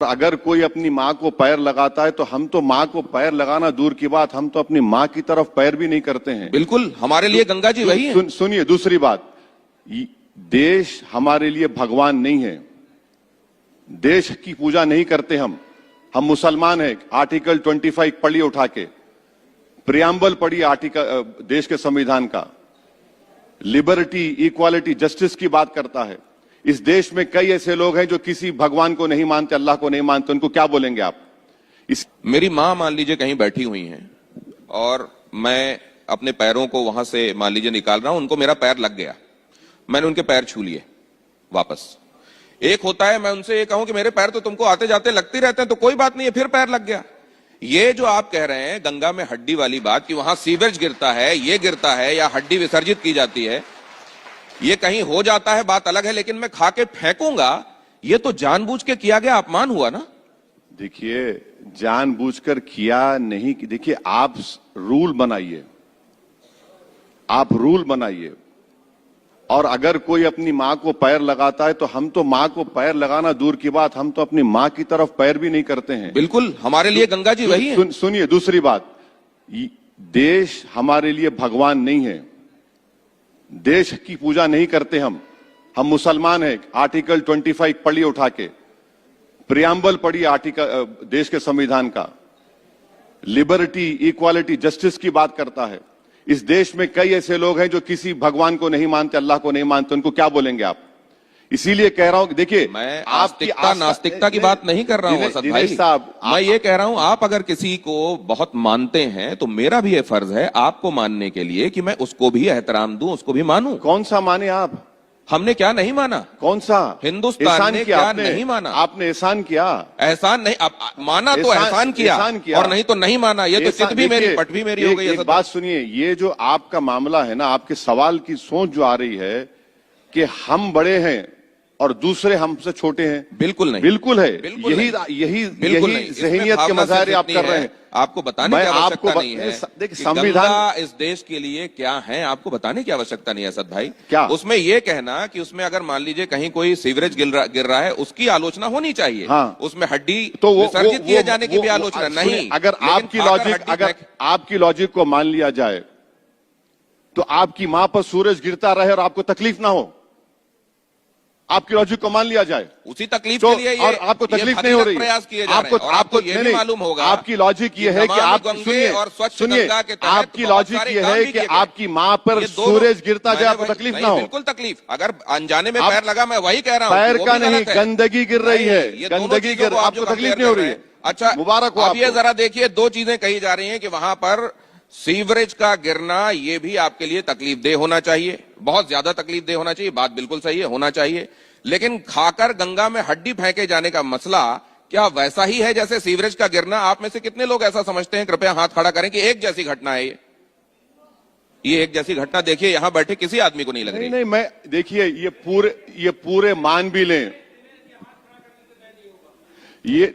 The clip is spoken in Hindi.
अगर कोई अपनी माँ को पैर लगाता है तो हम तो माँ को पैर लगाना दूर की बात, हम तो अपनी माँ की तरफ पैर भी नहीं करते हैं। बिल्कुल, हमारे लिए गंगा जी वही है। सुनिए, दूसरी बात, देश हमारे लिए भगवान नहीं है। देश की पूजा नहीं करते हम मुसलमान हैं। आर्टिकल 25 पढ़िए उठा के, प्रियम्बल पढ़िए आर्टिकल देश के संविधान का, लिबर्टी, इक्वालिटी, जस्टिस की बात करता है। इस देश में कई ऐसे लोग हैं जो किसी भगवान को नहीं मानते, अल्लाह को नहीं मानते, उनको क्या बोलेंगे आप? मेरी मां मान लीजिए कहीं बैठी हुई हैं और मैं अपने पैरों को वहां से मान लीजिए निकाल रहा हूं, उनको मेरा पैर लग गया, मैंने उनके पैर छू लिए वापस। एक होता है मैं उनसे ये कहूं कि मेरे पैर तो तुमको आते जाते लगते रहते हैं, तो कोई बात नहीं है, फिर पैर लग गया। ये जो आप कह रहे हैं गंगा में हड्डी वाली बात कि वहां सीवेज गिरता है, ये गिरता है या हड्डी विसर्जित की जाती है, ये कहीं हो जाता है, बात अलग है, लेकिन मैं खा के फेंकूंगा, ये तो जानबूझ के किया गया अपमान हुआ ना। देखिए, जानबूझकर किया नहीं, देखिए आप रूल बनाइए, आप रूल बनाइए, और अगर कोई अपनी माँ को पैर लगाता है तो हम तो माँ को पैर लगाना दूर की बात, हम तो अपनी माँ की तरफ पैर भी नहीं करते हैं। बिल्कुल, हमारे लिए गंगा जी वही है। सुनिए, दूसरी बात, देश हमारे लिए भगवान नहीं है। देश की पूजा नहीं करते हम मुसलमान हैं। आर्टिकल 25 पढ़िए उठा के, प्रियम्बल पढ़िए आर्टिकल देश के संविधान का, लिबर्टी, इक्वालिटी, जस्टिस की बात करता है। इस देश में कई ऐसे लोग हैं जो किसी भगवान को नहीं मानते, अल्लाह को नहीं मानते, उनको क्या बोलेंगे आप? इसीलिए कह रहा हूं कि देखिए, मैं आस्तिकता नास्तिकता की बात नहीं कर रहा हूं असद भाई साहब, मैं ये कह रहा हूं आप अगर किसी को बहुत मानते हैं तो मेरा भी ये फर्ज है आपको मानने के लिए कि मैं उसको भी एहतराम दूं, उसको भी मानूं। कौन सा माने आप? हमने क्या नहीं माना? कौन सा? हिंदुस्तान ने क्या नहीं माना? आपने एहसान किया। एहसान नहीं, माना तो एहसान किया, और नहीं तो नहीं माना। ये तो चित भी मेरी, पट भी मेरी हो गई। एक बात सुनिए, ये जो आपका मामला है ना, आपके सवाल की सोच जो आ रही है कि हम बड़े हैं और दूसरे हमसे छोटे हैं, बिल्कुल नहीं, बिल्कुल है। यही ज़हनियत के मज़ाहिर आप कर रहे हैं। आपको बताने की आवश्यकता नहीं है। देखिए, संविधान इस देश के लिए क्या है आपको बताने की आवश्यकता नहीं है असद भाई। क्या उसमें यह कहना कि उसमें अगर मान लीजिए कहीं कोई सीवरेज गिर रहा है, उसकी आलोचना होनी चाहिए। हाँ, उसमें हड्डी तो विसर्जित किए जाने की भी आलोचना नहीं। अगर आपकी लॉजिक को मान लिया जाए तो आपकी मां पर सूरज गिरता रहे और आपको तकलीफ ना हो, आपकी लॉजिक को मान लिया जाए, उसी तकलीफ के लिए और आपको तकलीफ नहीं हो रही, प्रयास किए जा रहे हैं। आपको ये भी मालूम होगा, आपकी लॉजिक ये है कि आप सुनिए, आपकी लॉजिक ये है कि आपकी मां पर सूरज गिरता जाए, आपको तकलीफ ना हो। बिल्कुल तकलीफ, अगर अनजाने में पैर लगा, मैं वही कह रहा हूँ, पैर का नहीं, गंदगी गिर रही है, गंदगी गिर, आपको तकलीफ नहीं हो रही है। अच्छा, मुबारक हो। आप ये जरा देखिए, दो चीजें कही जा रही हैं कि वहां पर सीवरेज का गिरना ये भी आपके लिए तकलीफ दे होना चाहिए, बहुत ज्यादा तकलीफ दे होना चाहिए, बात बिल्कुल सही है, होना चाहिए। लेकिन खाकर गंगा में हड्डी फेंके जाने का मसला क्या वैसा ही है जैसे सीवरेज का गिरना? आप में से कितने लोग ऐसा समझते हैं? कृपया हाथ खड़ा करें कि एक जैसी घटना है ये एक जैसी घटना देखिए यहां बैठे किसी आदमी को नहीं लग रही। नहीं, मैं देखिए, ये पूरे मान भी लें, ये